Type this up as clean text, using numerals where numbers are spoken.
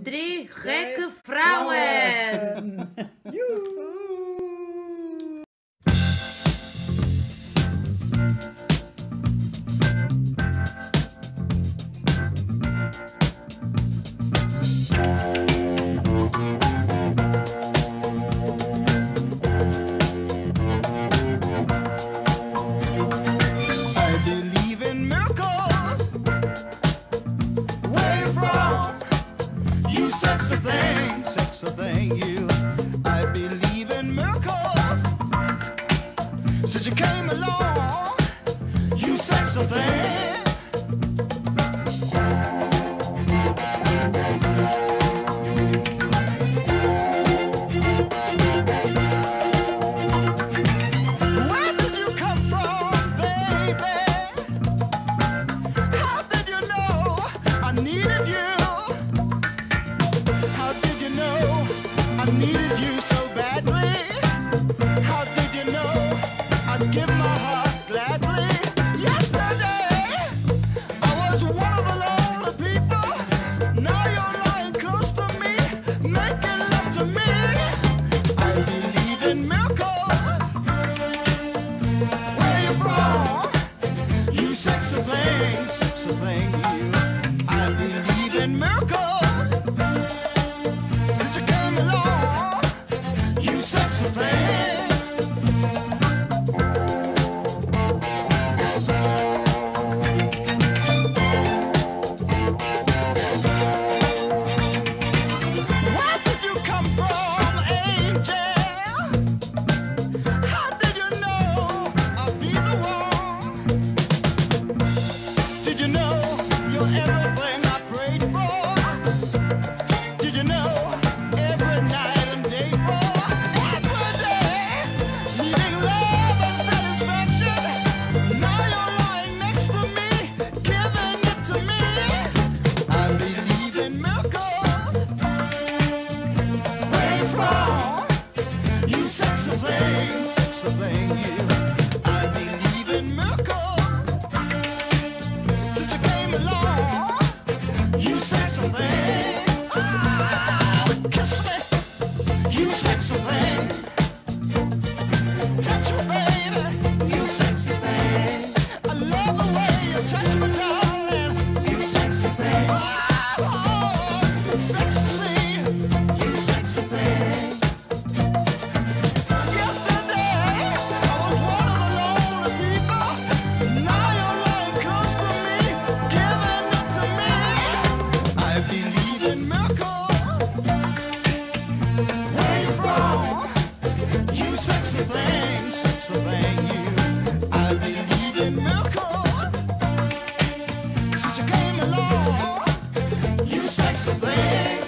Drie gekke vrouwen. Sexy thing, you. I believe in miracles. Since you came along, you sexy thing. Where did you come from, baby? How did you know I needed you? I needed you so badly. How did you know I'd give my heart gladly? Yesterday I was one of the lonely people. Now you're lying close to me, making love to me. I believe in miracles. Where you from? You sexy thing, you. I believe in miracles. You sexy thing. Where did you come from, angel? How did you know I'd be the one? Did you know you're everything I prayed for? Did you know every night and day for? Sexy thing, you. I believe in miracles. Since you came along, you sexy thing. Oh, kiss me, you sexy thing. Touch me, baby, you sexy thing. I love the way you touch me, darling. You sexy thing. Oh, it's sexy to see. You sexy thing. Sexy thing, you. I believe in miracles. Since you came along, you sexy thing.